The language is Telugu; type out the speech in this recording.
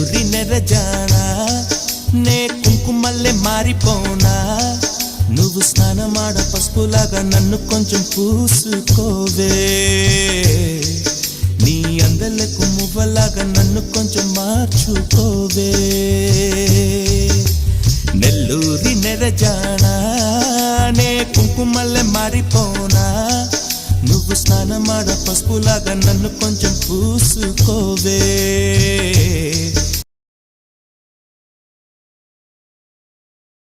నెల్లూరి నెరజానా నే కుంకుమల్లే మారిపోనా నువ్వు స్నానమాడ పసుపులాగా నన్ను కొంచెం పూసుకోవే నీ అందలకు మువ్వలాగా నన్ను కొంచెం మార్చుకోవే నెల్లూరి నెరజానా నే కుంకుమల్లే మారిపోనా నువ్వు స్నానమాడ పసుపులాగా నన్ను కొంచెం పూసుకోవే